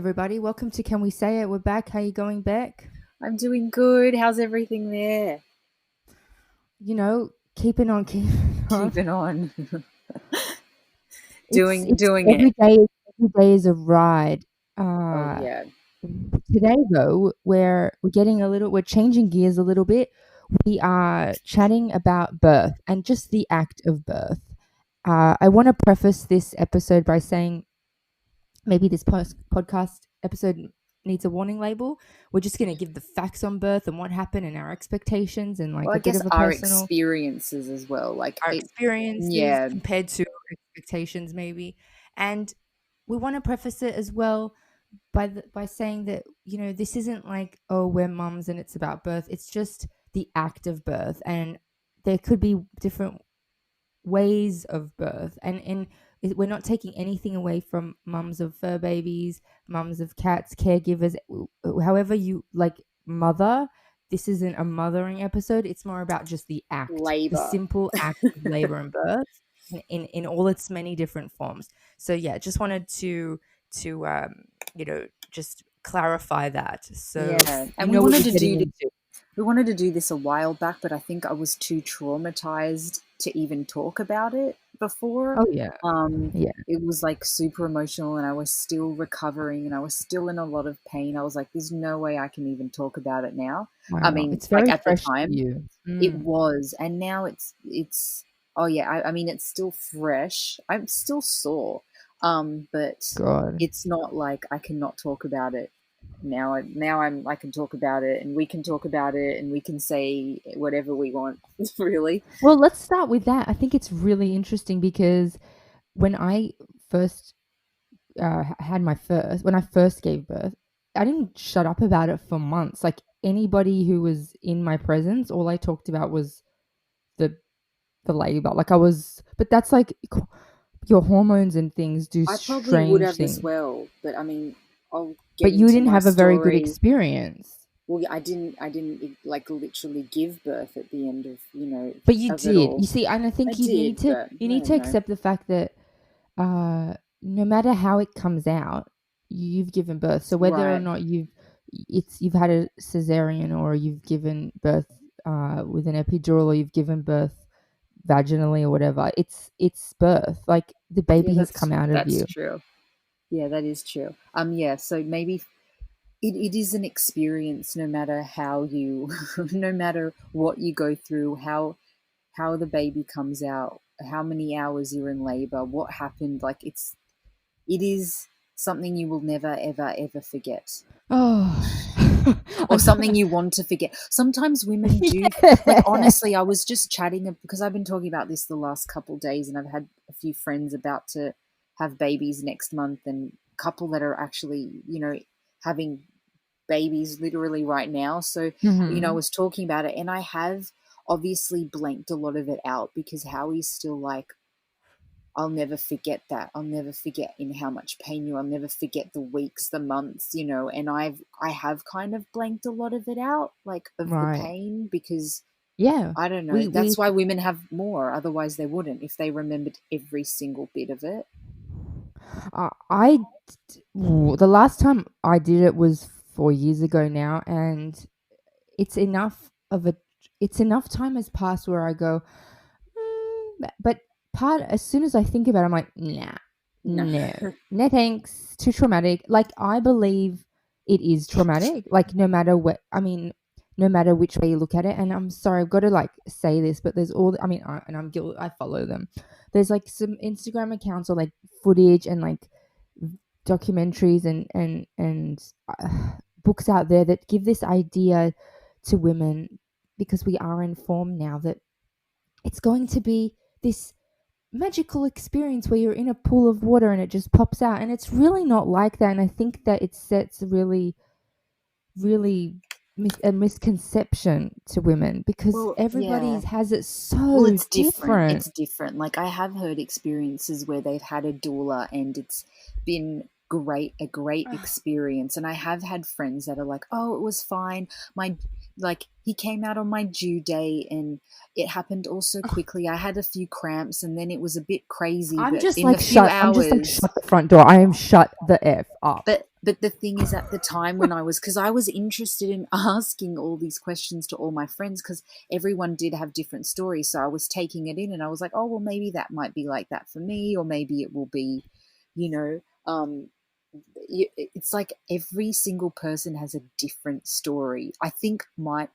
everybody. Welcome to Can We Say It? We're back. How you going, Beck? I'm doing good. How's everything there? Keeping on, keeping on. Keeping on. It's it's Doing it. every day. Every day is a ride. Oh Uh, yeah. Today though, we're changing gears a little bit. We are chatting about birth and just the act of birth. I want to preface this episode by saying maybe this podcast episode needs a warning label. We're just going to give the facts on birth and what happened and our expectations and like Well, I a bit guess of a our personal experiences as well. our experiences Yeah, compared to our expectations maybe. And we want to preface it as well by saying that this isn't like, oh, we're mums and it's about birth. It's just the act of birth, and there could be different ways of birth, and we're not taking anything away from mums of fur babies, mums of cats, caregivers, however you like mother. This isn't a mothering episode. It's more about just the labor. simple act of labor and birth in all its many different forms. So yeah, just wanted to just clarify that, so Yeah, you and know what you're getting into. we wanted to do this a while back, but I think I was too traumatized to even talk about it before. Oh yeah. Yeah. It was like super emotional, and I was still recovering, and I was still in a lot of pain. I was like, "There's no way I can even talk about it now." I Wow, mean, it's like very at the fresh for time, you. it was, and now it's. Oh yeah, I mean, it's still fresh. I'm still sore, but God. it's not like I cannot talk about it now. I can talk about it, and we can talk about it, and we can say whatever we want. Really. Well, let's start with that. I think it's really interesting because when I first when I first gave birth, I didn't shut up about it for months. Like anybody who was in my presence, all I talked about was the the labor. But that's like your hormones and things do I probably would strange have as things. well, but I mean, I'll get But you into didn't my have a very good story. experience. Well, I didn't. I didn't like literally give birth at the end of But you of it did. all. You see, and I I think did, but you I need don't to know. accept the fact that no matter how it comes out, you've given birth. So whether or Right. not you've had a cesarean or you've given birth with an epidural or you've given birth vaginally or whatever, it's birth. Like the Yeah, baby has come out of that's you. true. Yeah, that is true. Yeah. So maybe it is an experience, no matter how you, no matter what you go through, how the baby comes out, how many hours you're in labor, what happened. Like it is something you will never ever ever forget, Oh, or something you want to forget. Sometimes women do. Like yeah. honestly, I was just chatting because I've been talking about this the last couple days, and I've had a few friends about to have babies next month, and a couple that are actually having babies literally right now. So I Hmm. was talking about it, and I have obviously blanked a lot of it out because Howie's still like, I'll never forget that. I'll never forget in how much pain you. I'll never forget the weeks, the months, and I have kind of blanked a lot of it out, like of the Right. pain, because Yeah. I don't know. We That's why women have more. Otherwise, they wouldn't if they remembered every single bit of it. I the last time I did it was 4 years ago now, and it's enough of a it's enough time has passed where I go, but part as soon as I think about it, I'm like, nah, No. no thanks, too traumatic. Like I believe it is traumatic. Like no matter which way you look at it. And I'm sorry, I've got to like say this, but there's all I mean, and I'm guilty. I follow them. There's like some Instagram accounts or like footage and like documentaries and books out there that give this idea to women, because we are informed now that it's going to be this magical experience where you're in a pool of water and it just pops out, and it's really not like that. And I think that it sets really a misconception to women because Well, everybody yeah. has it Well, so it's different. different. It's different. Like I have heard experiences where they've had a doula and it's been a great experience. And I have had friends that are like, "Oh, it was fine. My like he came out on my due date, and it happened all so quickly. I had a few cramps, and then it was a bit crazy, I'm but just in a like few shut. I'm just like hours. shut the front door. I am shut the f up. But the thing is, at the time when because I was interested in asking all these questions to all my friends, because everyone did have different stories. So I was taking it in, and I was like, oh, well, maybe that might be like that for me, or maybe it will be, you know, it's like every single person has a different story. I think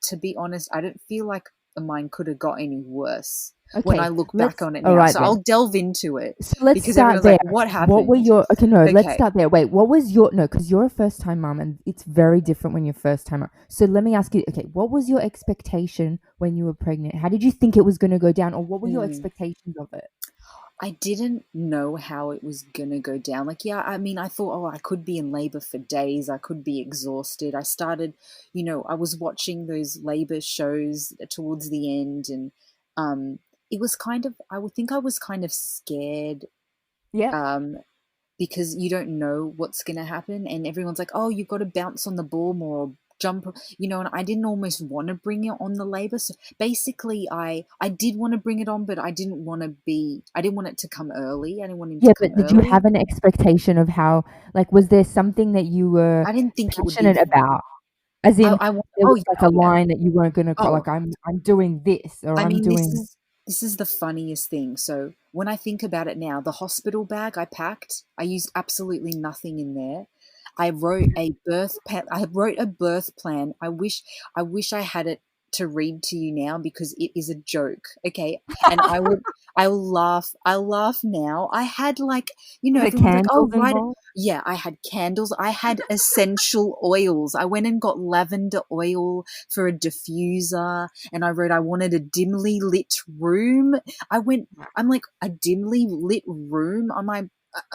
to be honest, I don't feel like mine could have got any worse when I Okay, look back let's. on it All now. right So then. I'll delve into it, So let's because start everyone's there. like, what What were happened? your okay? No, let's Okay. start there. Wait, what was your no? Because you're a first time mom, and it's very different when you're first time mom. So let me ask you. Okay, what was your expectation when you were pregnant? How did you think it was going to go down, or what were your Hmm. expectations of it? I didn't know how it was gonna go down. Like, yeah, I mean, I thought, oh, I could be in labor for days. I could be exhausted. I started, I was watching those labor shows towards the end, and um, it was kind of, I would think I was kind of scared, Yeah. um, because you don't know what's gonna happen, and everyone's like, oh, you've got to bounce on the ball more, or jump, and I didn't almost want to bring it on the labor. So basically, I did want to bring it on, but I didn't want it to come early. I didn't want him to Yeah, come but did you early. have an expectation of how, like, was there something that you were I didn't think it would be. passionate about? As in, I want. there Oh was yeah, like oh a yeah. line that you weren't gonna Oh, like, I'm doing this or I I'm mean, doing. this is the funniest thing. So when I think about it now, the hospital bag I packed, I used absolutely nothing in there. I wrote a birth plan. I wish I had it to read to you now, because it is a joke. Okay. And I'll laugh now. I had, like, Were there everyone's like, candles oh, right. involved? Yeah, I had candles. I had essential oils. I went and got lavender oil for a diffuser, and I wrote I wanted a dimly lit room. I'm like, a dimly lit room?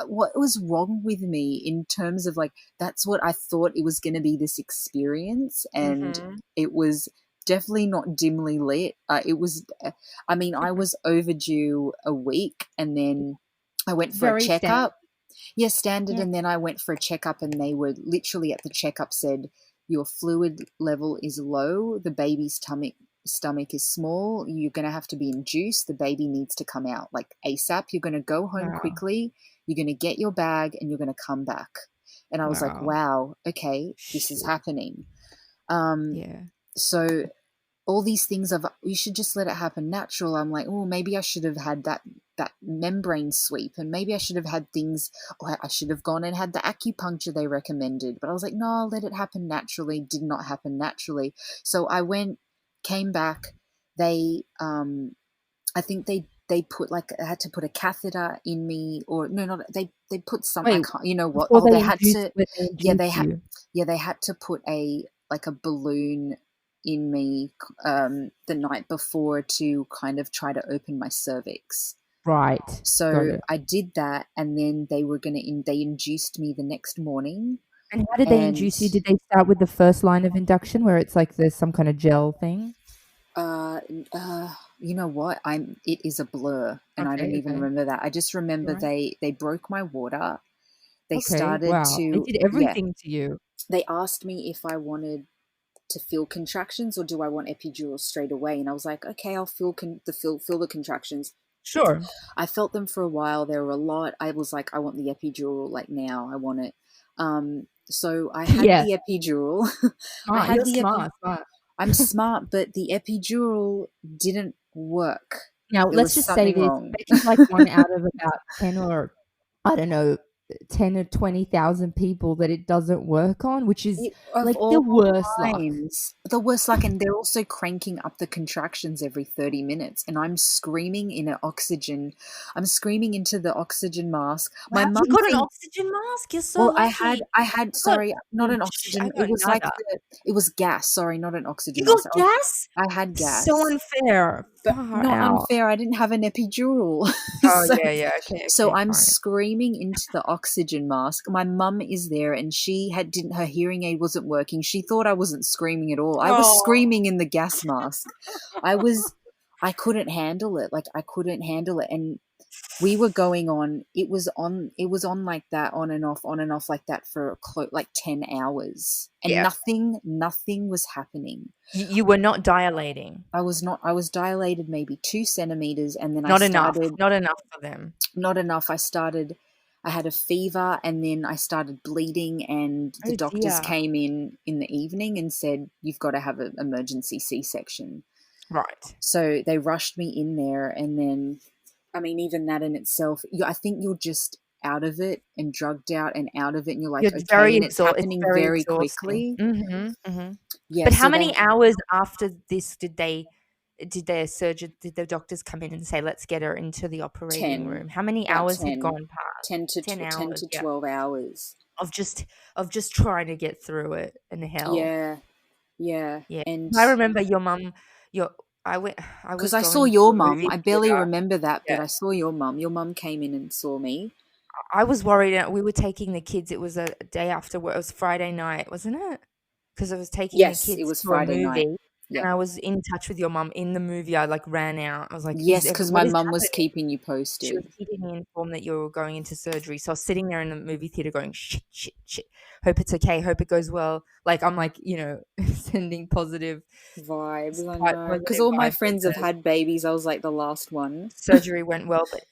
What was wrong with me in terms of, like, that's what I thought it was going to be, this experience, and Mhm. it was definitely not dimly lit. I mean, I was overdue a week, and then I went for a Very standard. checkup. Yeah, standard. Yeah. And then I went for a checkup, and they were literally at the checkup said, your fluid level is low. The baby's stomach is small. You're going to have to be induced. The baby needs to come out like ASAP. You're going to go home Wow. quickly. You're going to get your bag, and you're going to come back. And I was like, Wow. wow, okay, this is Shit. happening. Um, Yeah. so all these things of, you should just let it happen natural. I'm like, oh, maybe I should have had that membrane sweep, and maybe I should have had things, or I should have gone and had the acupuncture they recommended. But I was like, no, I'll let it happen naturally. Did not happen naturally. So I went, came back. They I think they put, like, I had to put a catheter in me, or no, not they put some, I Wait, can't, you know what? before Oh, they induced when they yeah, they induced had you. yeah, they had to put a, like, a balloon in me, the night before, to kind of try to open my cervix. Right. Got So it. I did that, and then they induced me the next morning. And how did they And induce you? Did they start with the first line of induction where it's like there's some kind of gel thing? uh, you know what? It is a blur, and I don't Okay, even okay. remember that. I just remember Right. they broke my water. They Okay, started wow. They to did Yeah, everything to you. they asked me if I wanted to feel contractions, or do I want epidural straight away, and I was like, okay, I'll feel the contractions. Sure. I felt them for a while. There were a lot. I was like, I want the epidural, like, now. I want it. So I had Yeah. the epidural. I Smart. had You're the epi. smart, smart. I'm smart, but the epidural didn't work. Now, There let's was just say something this. wrong. Becky's like one out of about 10 or I don't know, 10 or 20,000 people that it doesn't work on, which is Of like the all worst luck. times. The worst, like, and they're also cranking up the contractions every 30 minutes, and I'm screaming in an oxygen. I'm screaming into the oxygen mask. My Wow, you mum got an thinks, oxygen mask? You're so well, lucky. I got sorry, not an I oxygen. It got was like nada. it was gas. Sorry, not an oxygen You got mask. gas? I had So gas, unfair. but Far not out. unfair. I didn't have an epidural. Oh, so, yeah, yeah. Okay, so okay, I'm fine. screaming into the oxygen mask. My mum is there, and she didn't, her hearing aid wasn't working. She thought I wasn't screaming at all. I was Oh, screaming in the gas mask. I was I couldn't handle it. Like I couldn't handle it, and we were going on. It was on like that, on and off like that for like 10 hours, and Yeah. nothing was happening. You were not dilating. I was not. I was dilated maybe 2 centimeters, and then Not I enough. started. Not enough for them. Not enough. I had a fever, and then I started bleeding, and the Oh doctors dear. came in the evening and said, you've got to have an emergency C-section. Right. So they rushed me in there, and then, I mean, even that in itself, I think you're just out of it and drugged out and out of it, and you're like, You're okay, very and it's happening very exhausting. quickly. Mm-hmm. Yeah, But how so many hours after this did the doctors come in and say, let's get her into the operating 10, room? How many about hours had 10, gone past? 10 to 10 10 hours, to yeah. 12 hours. Of just trying to get through it and hell. Yeah, yeah, Yeah. and I remember your mum, I because was I saw going to your a mum. movie I barely theater. remember that, but Yeah. I saw your mum. Your mum came in and saw me. I was worried. We were taking the kids. It was a day after work. It was Friday night, wasn't it? Because I was taking the Yes, it kids was to a Friday night. movie, Yeah. and I was in touch with your mum in the movie. I like ran out. I was like, Yes, because my what is mum was happening?" keeping you She posted. was keeping me informed that you were going into surgery. So I was sitting there in the movie theater going, shit, shit, shit. Hope it's okay. Hope it goes well. Like, I'm like, sending positive Vibes, I positive know. Because all my vibes. friends have had babies. I was like the last one. Surgery went well, but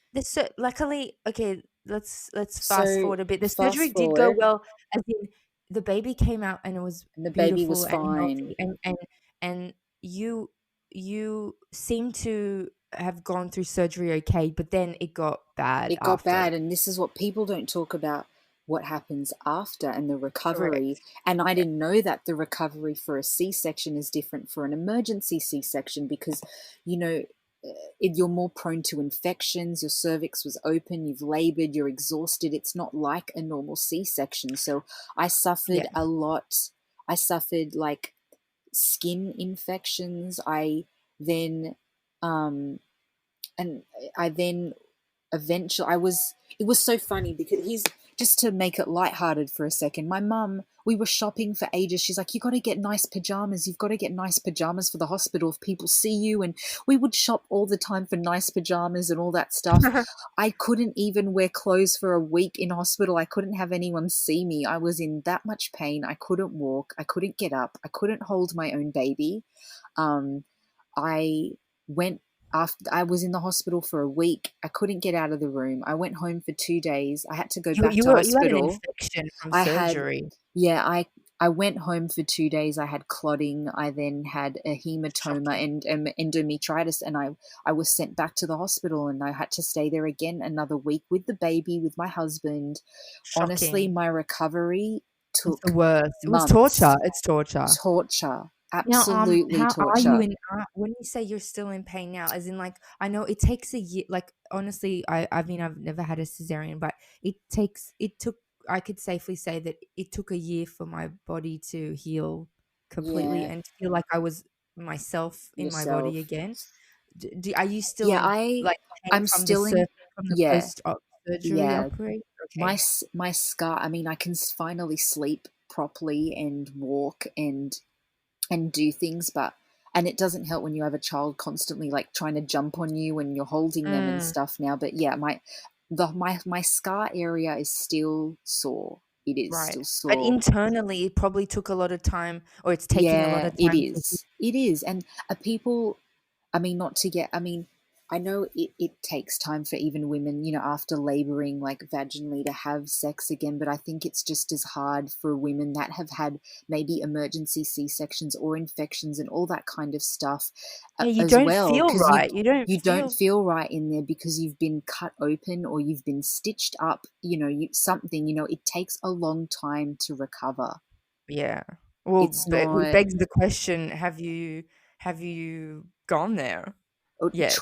luckily, okay, let's fast So forward a bit. The surgery fast did go forward, well, as in the baby came out and it was and the baby beautiful was and fine. healthy, and you seem to have gone through surgery okay, but then it got bad It got after. bad, and this is what people don't talk about, what happens after and the recovery. Correct. And I didn't know that the recovery for a C-section is different for an emergency C-section, because you know you're more prone to infections. Your cervix was open, you've labored, you're exhausted. It's not like a normal C-section. So I suffered Yeah. a lot. I suffered like skin infections. Um and I then eventually it was so funny, because he's just to make it lighthearted for a second. My mum, we were shopping for ages. She's like, you got to get nice pajamas. You've got to get nice pajamas for the hospital if people see you. And we would shop all the time for nice pajamas and all that stuff. I couldn't even wear clothes for a week in hospital. I couldn't have anyone see me. I was in that much pain. I couldn't walk. I couldn't get up. I couldn't hold my own baby. I went after I was in the hospital for a week. I couldn't get out of the room. I went home for 2 days. I had to go back to You had an hospital. infection from I had, surgery. yeah, I went home for 2 days. I had clotting. I then had a hematoma and endometritis, and I was sent back to the hospital, and I had to stay there again another week with the baby, with my husband. Honestly, Shocking. my recovery It's took the worst. It was months. torture. It's torture. Torture. Now, Absolutely how are you torture. when you say you're still in pain now, as in, like, I know it takes a year, like, honestly, I mean, I've never had a cesarean, but it took, I could safely say that it took a year for my body to heal completely Yeah, and feel like I was myself in my body yourself. again. Are you Yeah, still, like, pain I'm from the still in. from the Yeah, post-op surgery yeah. operation? My Okay. my scar. I mean, I can finally sleep properly and walk and do things, but and it doesn't help when you have a child constantly like trying to jump on you and you're holding them and Mm, stuff now. But yeah, my scar area is still sore. It is right. still But sore. internally, it probably took a lot of time, or it's taking a lot Yeah, of it time to heal. is. It is. And people, I mean, not to get, I mean, I know it takes time for even women, after laboring like vaginally to have sex again, but I think it's just as hard for women that have had maybe emergency C-sections or infections and all that kind of stuff Yeah, you as don't well, feel because right. You don't you don't feel feel right in there because you've been cut open or you've been stitched up, something, it takes a long time to recover. yeah. Well, It's it not. begs the question, have you gone there yet?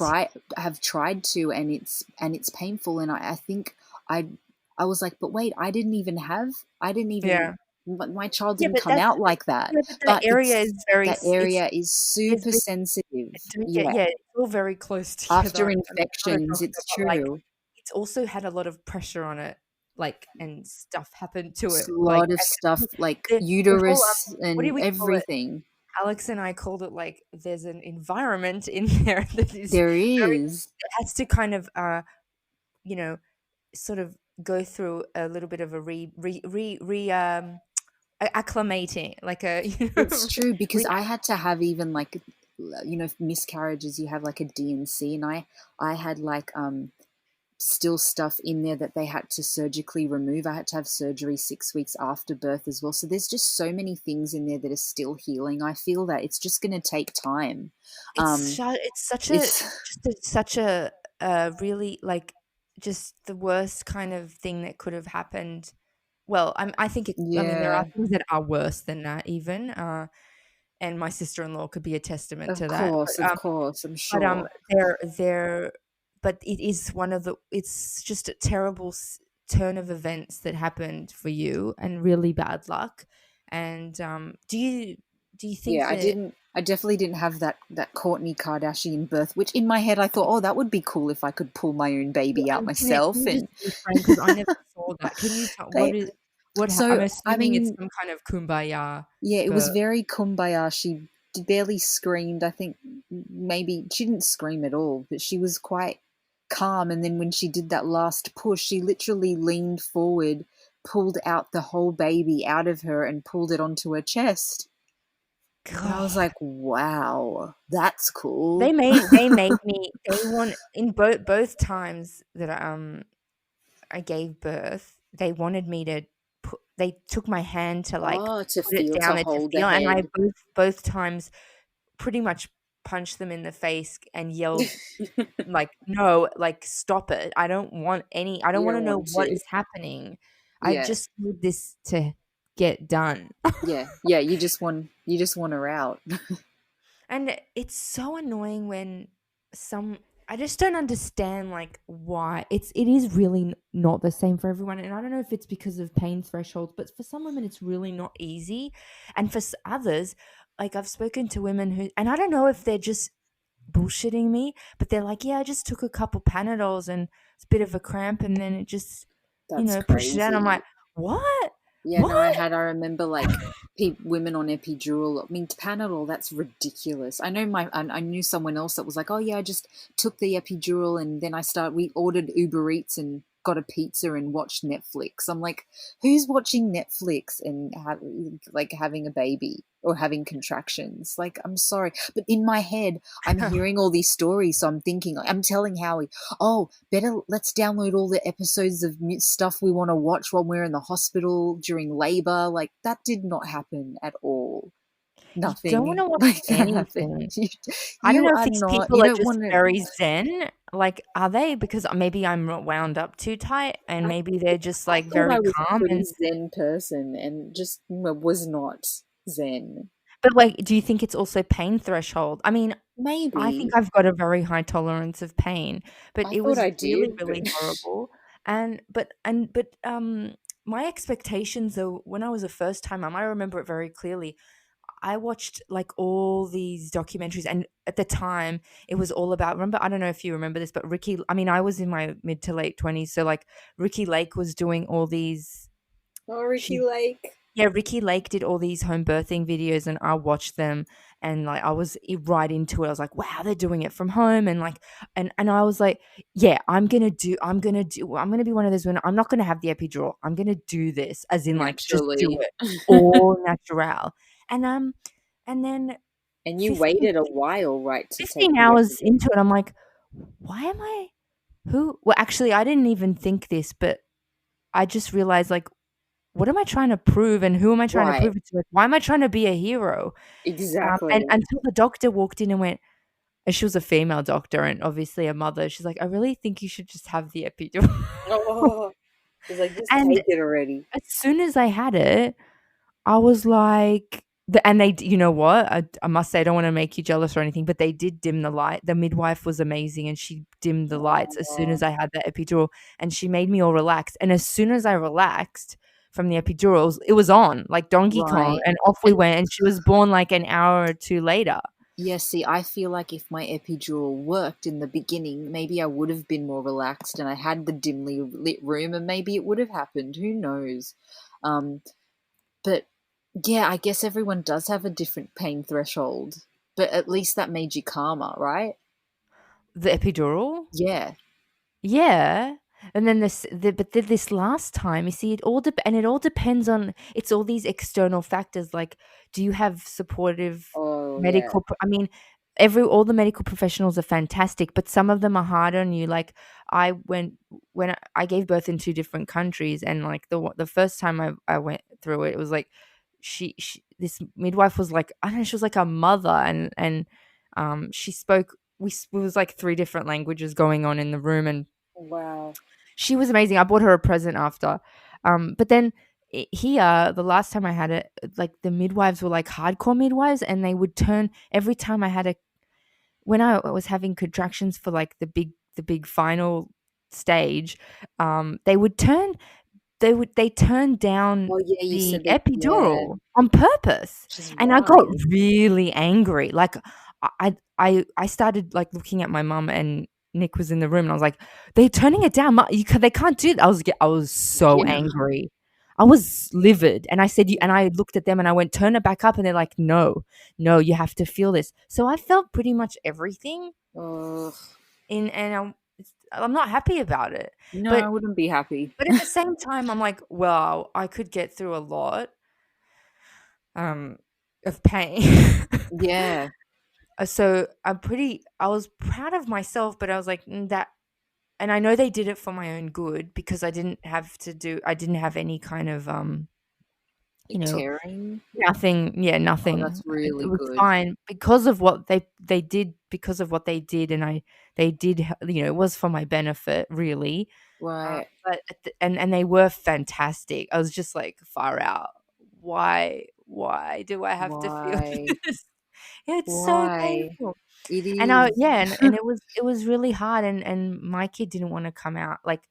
Have tried to, and it's painful, and I think I I was like, but wait, I didn't even Yeah. my child Yeah, didn't but come out like that. that But area is very that it's area is there's super this sensitive. don't get Yeah, yeah, it's all very close after together. I'm not a infections, doctor, it's but, like, true. it's also had a lot of pressure on it, like, and stuff happened to It's it, a like, lot of and stuff like the whole, uterus what do and we call it? everything. Alex and I called it like there's an environment in there that is There very is. it has to kind of you know, sort of go through a little bit of a acclimating, like a It's true because re- I had to have even like miscarriages. You have like a D&C, and I had like still stuff in there that they had to surgically remove. I had to have surgery 6 weeks after birth as well. So there's just so many things in there that are still healing. I feel that it's just going to take time. it's such a It's such a really like just the worst kind of thing that could have happened. Well, I think it's. I mean, there are yeah, things that are worse than that, even. And my sister-in-law could be a testament to that. of course, I'm But sure. they're but it is one of the. It's just a terrible turn of events that happened for you, and really bad luck. And do you think Yeah, that I definitely didn't have that Kourtney Kardashian birth, which in my head I thought, oh, that would be cool if I could pull my own baby out and myself. can you just And reframe because I never saw that. Can you tell they, I'm so I assuming it's mean, some kind of kumbaya yeah, it was birth. very kumbaya. She barely screamed. I think maybe she didn't scream at all, but she was quite calm. And then when she did that last push, she literally leaned forward, pulled out the whole baby out of her, and pulled it onto her chest. And I was God. like, wow, that's They cool. made they made me they want in both times that I gave birth, they wanted me to they took my hand to like Oh, to put it feel, down to there to hold the feel, and I head. both times pretty much punched them in the face and yelled like, "No, like stop it. I don't You want to don't know want what to. is happening. I Yeah. just need this to get done." Yeah. Yeah. You just want her out. And it's so annoying when some I just don't understand like why it is really not the same for everyone, and I don't know if it's because of pain thresholds, but for some women it's really not easy, and for others, like I've spoken to women who, and I don't know if they're just bullshitting me, but they're like, yeah, I just took a couple Panadols and it's a bit of a cramp, and then it just That's pushed it out. I'm crazy. like, what? Yeah, no, What? I remember like women on epidural. I mean, Panadol, that's ridiculous. I knew someone else that was like, oh yeah, I just took the epidural and then we ordered Uber Eats and got a pizza and watched Netflix. I'm like, who's watching Netflix and like having a baby or having contractions? Like, I'm sorry, but in my head, I'm hearing all these stories, so I'm thinking, I'm telling Howie, oh, better let's download all the episodes of stuff we want to watch when we're in the hospital during labor. Like that did not happen at all. You don't want Nothing to watch like that happened. anything. You, I don't you know if are these not. people You are don't just want to. very zen. Like, are they? Because maybe I'm not wound up too tight, and I, maybe they're just I like thought very I was a calm. pretty And zen person, and just was not zen. but like, do you think it's also pain threshold? I mean, I think Maybe I've got a very high tolerance of pain, but I it thought was I really, did, but really horrible. But my expectations though, when I was a first time mum, I remember it very clearly. I watched like all these documentaries, and at the time it was all about, remember, I don't know if you remember this, but I mean, I was in my mid to late 20s, so like Ricky Lake was doing all these oh, Ricky she Lake. yeah, Ricky Lake did all these home birthing videos, and I watched them, and like I was right into it. I was like, wow, they're doing it from home, and like and I was like, yeah, I'm gonna be one of those women. I'm not gonna have the epidural. I'm gonna do this, as in like just do Naturally. it all natural. And and then And you 15 waited a while, right, to take 15 the hours epidural. into it, I'm like, why am I who well actually I didn't even think this, but I just realized like what am I trying to prove and who am I trying to Right, prove it to? Like, why am I trying to be a hero? And exactly. until the doctor walked in and went, and she was a female doctor and obviously a mother. She's like, I really think you should just have the epidural. Oh, it's like, just And take it already. as soon as I had it, I was like, and you know what? I must say, I don't want to make you jealous or anything, but they did dim the light. The midwife was amazing, and she dimmed the lights as soon as Oh, I had the epidural, and she made me all relaxed. And as soon as I relaxed from the epidurals, it was on like Donkey Kong, right. and off we And went. And she was born like an hour or two later. yeah, see, I feel like if my epidural worked in the beginning, maybe I would have been more relaxed and I had the dimly lit room and maybe it would have happened. Who knows? Um, but Yeah, I guess everyone does have a different pain threshold, but at least that made you calmer, right? The epidural? Yeah. Yeah. And then but then this last time, you see, it all depends on, it's all these external factors. Like, do you have supportive Oh, yeah. medical? I mean, all the medical professionals are fantastic, but some of them are hard on you. Like, I went when I gave birth in two different countries, and like the first time I went through it, it was like this midwife was like, I don't know, she was like a mother, and she spoke. It was like three different languages going on in the room, and Wow. she was amazing. I bought her a present after. But then here, the last time I had it, like the midwives were like hardcore midwives, and they would turn every time I had when I was having contractions for like the big final stage, they would they turned down Oh, yeah, you the said that, yeah, epidural on purpose, which is and I got why. really angry. Like, I started like looking at my mum, and Nick was in the room, and I was like, "They're turning it down. They can't do that." I was so Yeah. angry. I was livid, and I said, and I looked at them, and I went, "Turn it back up," and they're like, "No, no, you have to feel this." So I felt pretty much everything, Ugh. and I'm not happy about it, No, I but wouldn't be happy. at the same time, I'm like, wow, I could get through a lot um of pain. Yeah. So I was proud of myself, but I was like, that, and I know they did it for my own good because I didn't have any kind of you Like know, tearing. nothing, yeah, Oh, nothing. that's It really was good. fine because of what they did, because of what they did, and they did, it was for my benefit, really. Right. But and they were fantastic. I was just like, far out. Why do I have to feel Why? this? It's so Why? painful. It And I is. yeah, and it was really hard, and my kid didn't wanna come out, like,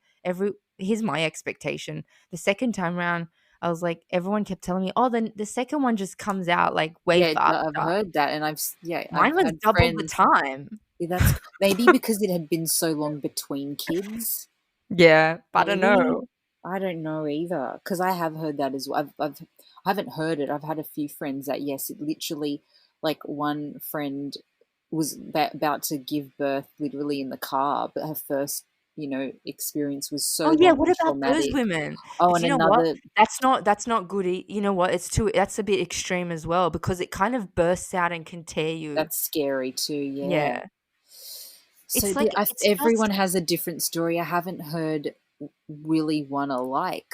here's my expectation. The second time round, I was like, everyone kept telling me, "Oh, then the second one just comes out, like, way Yeah, I've faster." heard that, and yeah, I've Mine was had double the friends. time. Yeah, that's maybe because it had been so long between kids. Yeah, I don't Maybe. know. I don't know either, because I have heard that as well. I haven't heard it. I've had a few friends that, yes, it literally, like one friend was about to give birth literally in the car, but her first, experience was so Oh, yeah, long what and about those traumatic. women? Oh, Do and you know what? another, That's not good, you know what? That's a bit extreme as well because it kind of bursts out and can tear you. that's scary too, yeah. Yeah. So It's like it's everyone just has a different story. I haven't heard really one alike.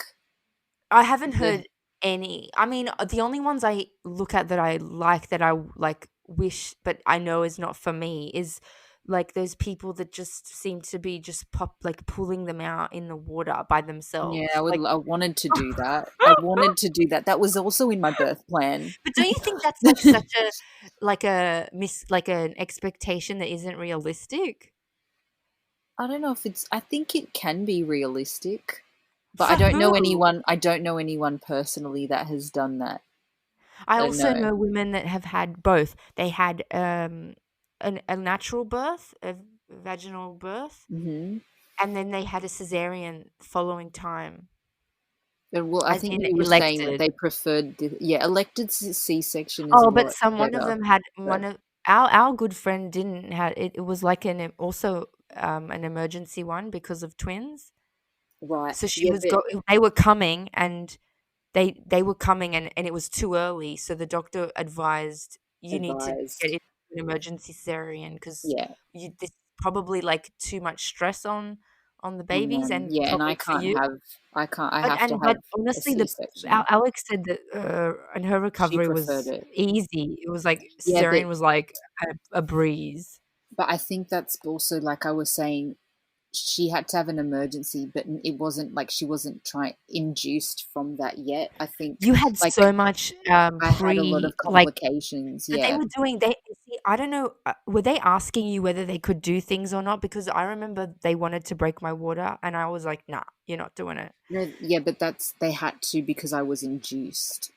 I haven't The, heard any. I mean, the only ones I look at that I like, that I, like, wish but I know is not for me, is, like, those people that just seem to be just like, pulling them out in the water by yeah, themselves. Like, I wanted to do that. I wanted to do that. That was also in my birth plan. but don't you think that's, like, such a, like, like, an expectation that isn't realistic? I don't know if I think it can be realistic, but For who? I don't know anyone personally that has done that. I So also no. know women that have had both. They had, a natural birth, a vaginal birth, Hmm. and then they had a cesarean following time, Well, I as think in you were saying that elected. they preferred yeah, elected C-section is a Oh, but lot one of better. them had, But one of our good friend didn't have it. It was like also, an emergency one because of twins. right, So she yeah, was but they were coming, and they were coming, and it was too early, so the doctor advised, "You need to get advised, into an emergency cesarean because yeah, this is probably, like, too much stress on the on babies them, and yeah, and probably for you." I have to But have a honestly, the C-section. Alex said that, and her She recovery preferred was it. easy. It was like Yeah, cesarean was like a breeze. but I think that's also, like I was saying, she had to have an emergency, but it wasn't like she wasn't trying induced from that yet. I think You had like so much, I had a lot of like, complications. but they Yeah. were see, I don't know, were they asking you whether they could do things or not? Because I remember they wanted to break my water, and I was like, "Nah, you're not doing it." No, yeah, but they had to because I was induced.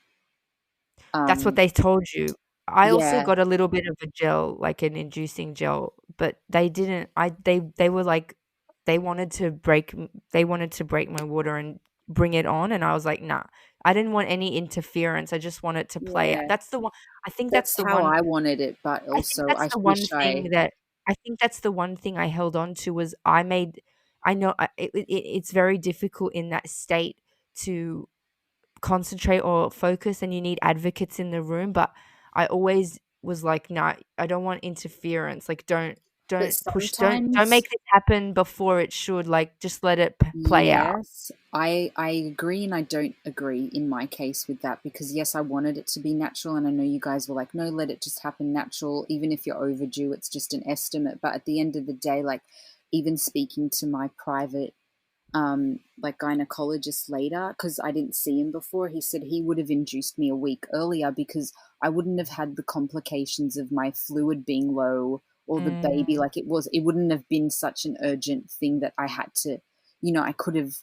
That's what Um, they told you. I also yeah, got a little bit of a gel, like an inducing gel, but they didn't. They were like, they wanted to break my water and bring it on, and I was like, nah, I didn't want any interference. I just want it to play out. Yeah, That's the one. I think that's that's the how one. I wanted it, but I think also that's I the one wish thing I. that I think that's the one thing I held on to was I know it's very difficult in that state to concentrate or focus, and you need advocates in the room, but I always was like, "Nah, I don't want interference. Like But don't push, don't sometimes, make this happen before it should. Like just let it play out." yes, I agree and I don't agree in my case with that, because yes, I wanted it to be natural, and I know you guys were like, no, let it just happen natural. Even if you're overdue, it's just an estimate. But at the end of the day, like, even speaking to my private like gynecologist later, because I didn't see him before, he said he would have induced me a week earlier because I wouldn't have had the complications of my fluid being low or the Mm, baby. Like, it wouldn't have been such an urgent thing that I had to, I could have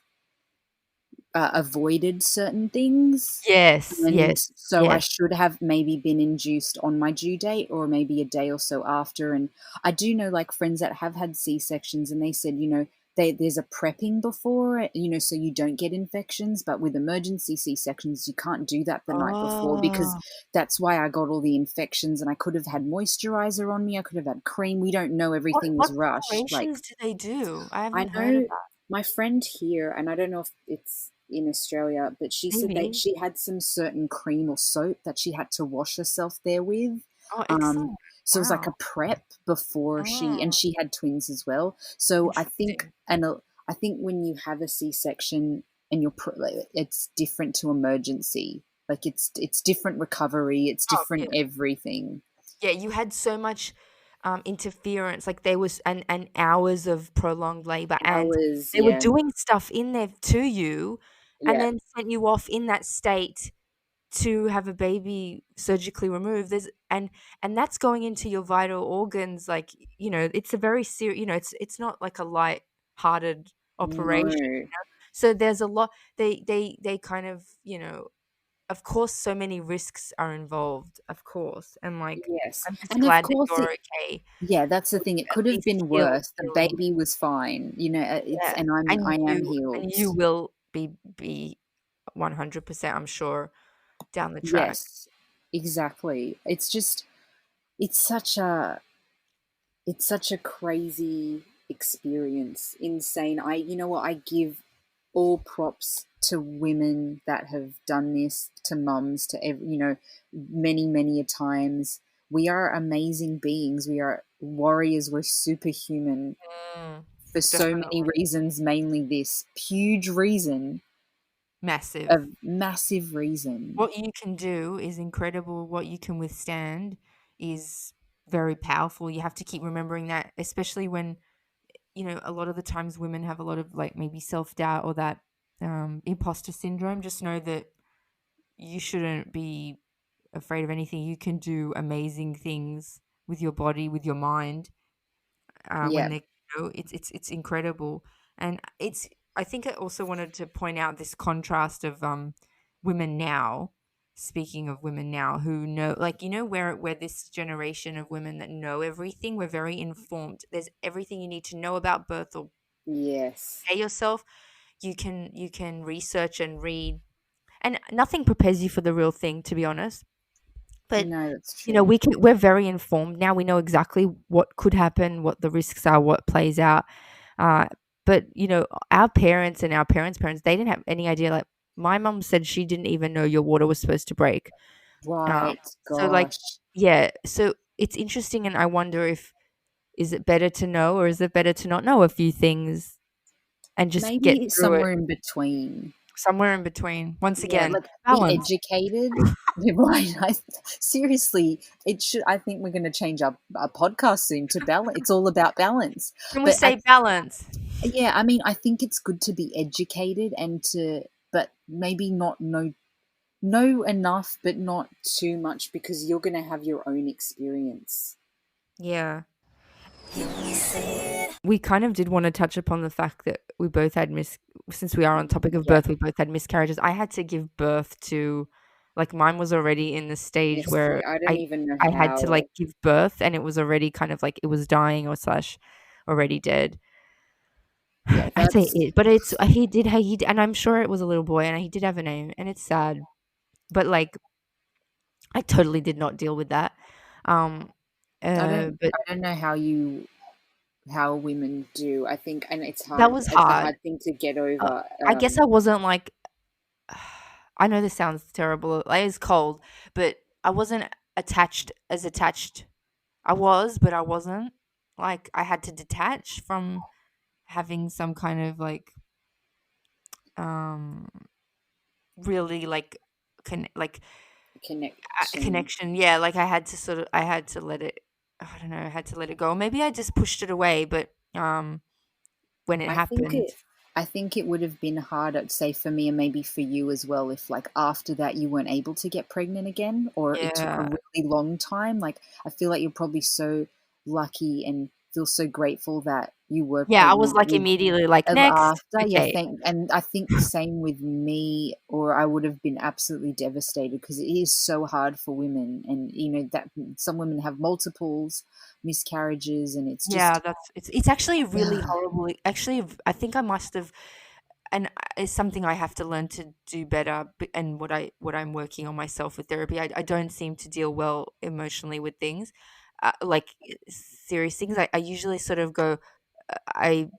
avoided certain things. yes, And yes, so I yes. should have maybe been induced on my due date or maybe a day or so after. And I do know like friends that have had C sections, and they said, there's a prepping before it, so you don't get infections. But with emergency C sections, you can't do that the night before, because Oh, that's why I got all the infections. And I could have had moisturizer on me, I could have had cream. We don't know, what everything what was rushed. Like, preparations do they do? I I haven't heard of know that. my friend here, and I don't know if it's in Australia, but she said that Maybe. she had some certain cream or soap that she had to wash herself there with. Oh, Um, excellent. so it was like Wow. a prep before and Oh, she had twins as well. So interesting. I think when you have a C-section and like, it's different to emergency. Like, it's different recovery, it's Oh, different everything. yeah, you had so much interference, like there was and hours of prolonged labor, and Hours, they were yeah, doing stuff in there to you, and yeah, then sent you off in that state to have a baby surgically removed. And that's going into your vital organs, like it's a very serious. It's not like a light-hearted operation. no, So there's a lot. They kind of of course, so many risks are involved, of course, and, like, yes, I'm just and of glad that course you're okay, yeah, that's the thing. It at could have least been healed worse. The healing. baby was fine. It's Yeah, and I am healed. and you will be 100%, I'm sure, down the track. Yes, exactly. It's such a it's such a crazy experience. Insane. You know what? I give all props to women that have done this, to mums, to many, many a times. We are amazing beings. We are warriors. We're superhuman Mm, for so many definitely. reasons, mainly this huge reason, Massive. a massive reason. What you can do is incredible. What you can withstand is very powerful. You have to keep remembering that, especially when a lot of the times women have a lot of like maybe self doubt or that imposter syndrome. Just know that you shouldn't be afraid of anything. You can do amazing things with your body, with your mind. When Yeah, they, it's incredible, and it's. I think I also wanted to point out this contrast of women now. Speaking of women now who know, like where this generation of women that know everything, we're very informed. There's everything you need to know about birth or yes. prepare yourself. You can research and read, and nothing prepares you for the real thing, to be honest. But No, that's true. we're very informed now. We know exactly what could happen, what the risks are, what plays out. Uh, but our parents and our parents' they didn't have any idea. Like my mum said, she didn't even know your water was supposed to break. Um, Right. so like, Gosh. yeah. So it's interesting, and I wonder if is it better to know or is it better to not know a few things and just get Maybe through it somewhere in between. somewhere in between. Once Yeah, again, like, be balance. educated. Right. Seriously, it should. I think we're going to change our podcast soon to balance. It's all about balance. Can we But say balance? yeah, I mean, I think it's good to be educated but maybe not know enough, but not too much, because you're going to have your own experience. Yeah. We kind of did want to touch upon the fact that we both had since we are on topic of Yeah. birth, we both had miscarriages. I had to give birth to, like, mine was already in the stage Yes. where I don't I even know I had to how. like give birth, and it was already kind of like it was dying or slash already dead. Yeah, And wouldn't say that's it, but and I'm sure it was a little boy, and he did have a name, and it's sad, but like I totally did not deal with that. Um, but I don't know how women do. I think, and it's that hard. was It's a hard. hard thing to get Uh, over. I guess I wasn't like I know this sounds terrible. Like, it's cold, but I wasn't attached. I was, but I wasn't. Like I had to detach from having some kind of like um really like like a connection. connection. Yeah, like I had to let it. I don't know. I had to let it go. Maybe I just pushed it away. But when it I think happened, it I think it would have been hard, I'd say, for me and maybe for you as well, if like after that you weren't able to get pregnant again, or it took a yeah, really long time. Like I feel like you're probably so lucky and feel so grateful that you were yeah, I was pregnant like with immediately like next. after. Yeah, Okay, and I think same with me, or I would have been absolutely devastated because it is so hard for women, and you know that some women have multiples miscarriages, and it's yeah, just it's actually really horrible. Actually, I think I must have, and it's something I have to learn to do better. And what I'm working on myself with therapy. I don't seem to deal well emotionally with things, like serious things. I usually sort of I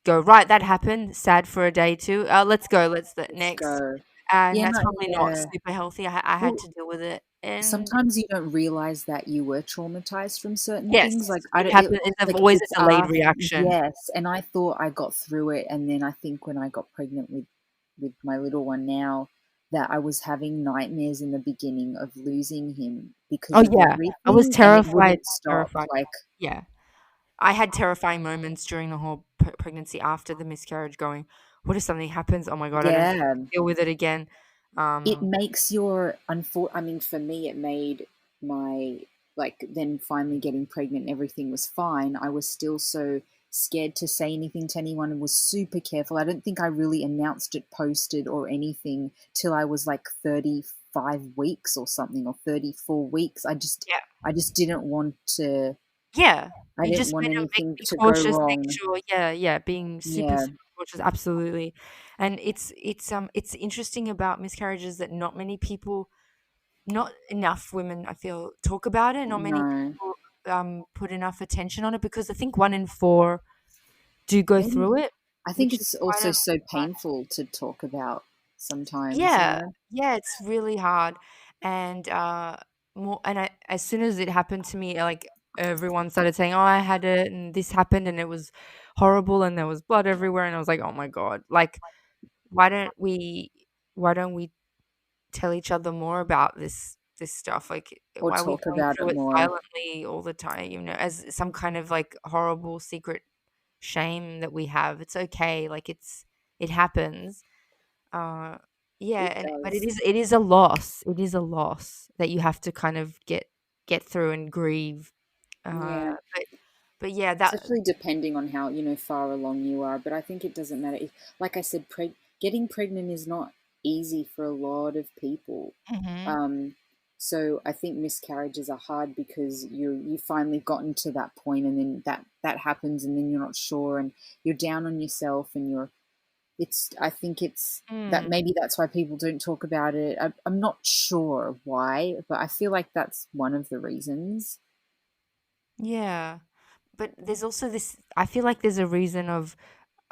go right. That happened. Sad for a day too. Let's go. Let's let's next. go. And Yeah, that's no, probably not yeah. super healthy. I had Well, to deal with it, and sometimes you don't realize that you were traumatized from certain yes, things. Like I it don't, happens. It's like always it's a delayed after, reaction. yes. And I thought I got through it, and then I think when I got pregnant with my little one now, that I was having nightmares in the beginning of losing him because Oh of yeah, I was everything, and it terrified. wouldn't stop. Terrified. Like Yeah. I had terrifying moments during the whole pregnancy after the miscarriage going, what if something happens? Oh my God, I don't think I yeah, can deal with it again. it Um, makes your I mean, for me, it made my, like, then finally getting pregnant, everything was fine. I was still so scared to say anything to anyone and was super careful. I don't think I really announced it, posted, or anything till I was like 35 weeks or something, or 34 weeks. yeah. I just didn't want to, Yeah. I You didn't just want better anything be to go cautious, make wrong. sure, yeah, yeah, being super, Yeah, super cautious, absolutely. And it's interesting about miscarriages that not enough women, I feel, talk about it. Not many no. people put enough attention on it because I think 1 in 4 do go And through it, I think which is it's quite also a so painful to talk about sometimes, you yeah, know? yeah, it's really hard, and, more and I as soon as it happened to me, like, everyone started saying, "Oh, I had it, and this happened, and it was horrible, and there was blood everywhere," and I was like, "Oh my god." Like, why don't we why don't we tell each other more about this stuff? Like, Or why are we talk going about it through it more. silently all the time, as some kind of, like, horrible secret shame that we have? It's okay, like, it happens. Uh, yeah, It but it does. is it is a loss. It is a loss that you have to kind of get through and grieve. Yeah. But yeah, that Especially depending on how, far along you are. But I think it doesn't matter. Like I said, getting pregnant is not easy for a lot of people. mhm. Um, so I think miscarriages are hard because you finally gotten to that point, and then that happens, and then you're not sure, and you're down on yourself, and I think it's that Mm, maybe that's why people don't talk about it. I'm not sure why, but I feel like that's one of the reasons. yeah. But there's also this I feel like there's a reason of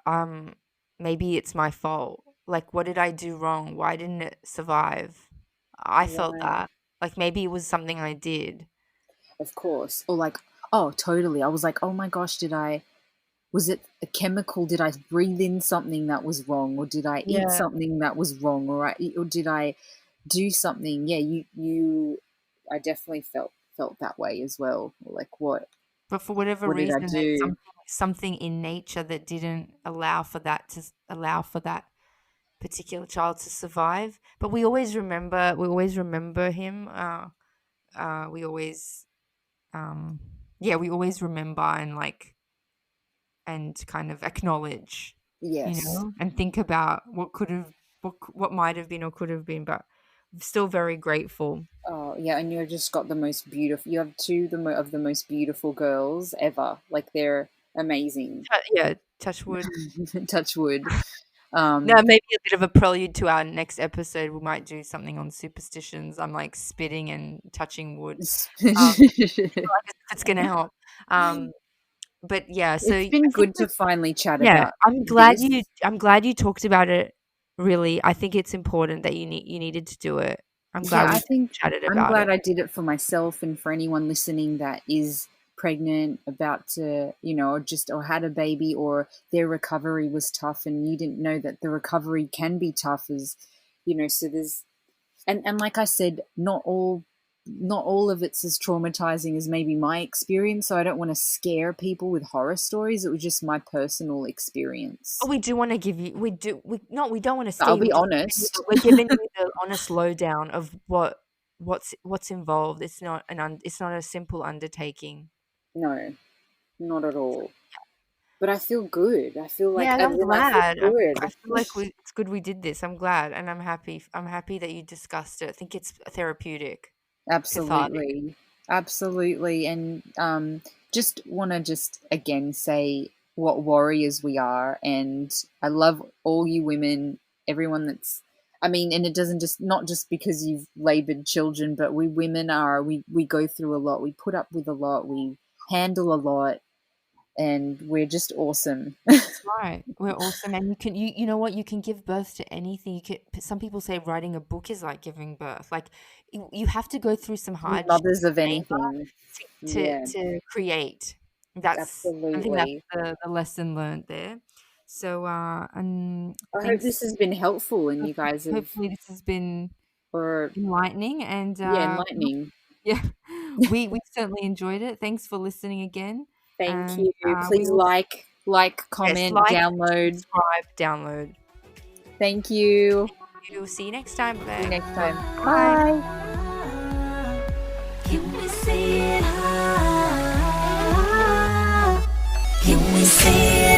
um maybe it's my fault. Like, what did I do wrong? Why didn't it survive? I felt Right. that. Like, maybe it was something I did. Of course. Or like, oh, totally. I was like, oh my gosh, was it a chemical? Did I breathe in something that was wrong? Or did I eat Yeah. something that was wrong? Or did I do something? Yeah, I definitely felt that way as well. Like, But for whatever what did I reason, there's do? something in nature that didn't allow for allow for that particular child to survive. But we always remember him. We always, um, yeah, we always remember and and kind of acknowledge, Yes. and think about what might have been or could have been. But I'm still very grateful. Oh, yeah, and you've just got the most beautiful. You have two of the most beautiful girls ever. Like they're amazing. Yeah, Touch wood. Touch wood. No, maybe a bit of a prelude to our next episode. We might do something on superstitions. I'm like spitting and touching wood. It's gonna help. But yeah, so It's been I good think to finally chat yeah, about I'm glad this. you talked about it. Really, I think it's important that you needed to do it. I'm glad Yeah, I we think chatted I'm about glad it. I did it for myself and for anyone listening that is pregnant, about to, or had a baby, or their recovery was tough and you didn't know that the recovery can be tough, so there's, and like I said, not all of it's as traumatizing as maybe my experience, so I don't want to scare people with horror stories. It was just my personal experience. Oh, we do want to give you. We don't want to scare I'll you. be honest. We're giving you the honest lowdown of what's involved. It's not it's not a simple undertaking. No, not at all. But I feel good. I feel like, Yeah, as I'm in, I glad. feel good. I feel like it's good we did this. I'm glad, and I'm happy. I'm happy that you discussed it. I think it's therapeutic, cathartic. Absolutely. And just want to just again say what warriors we are. And I love all you women, everyone that's, and it doesn't just, not just because you've labored children, but we women we go through a lot. We put up with a lot. We handle a lot. And we're just awesome. That's right. We're awesome, and you know what? You can give birth to anything. Some people say writing a book is like giving birth. Like you have to go through some hardship Mothers of anything. to create. I think that's Absolutely. the lesson learned there. So and I hope thanks. this has been helpful and you guys have, Hopefully this has been or enlightening, and enlightening. yeah, we certainly enjoyed it. Thanks for listening again. Thank And you. we Please will comment, like, download. subscribe, download. Thank you. We'll see you next time. See you next time. Bye. Can we say it? Can we say it?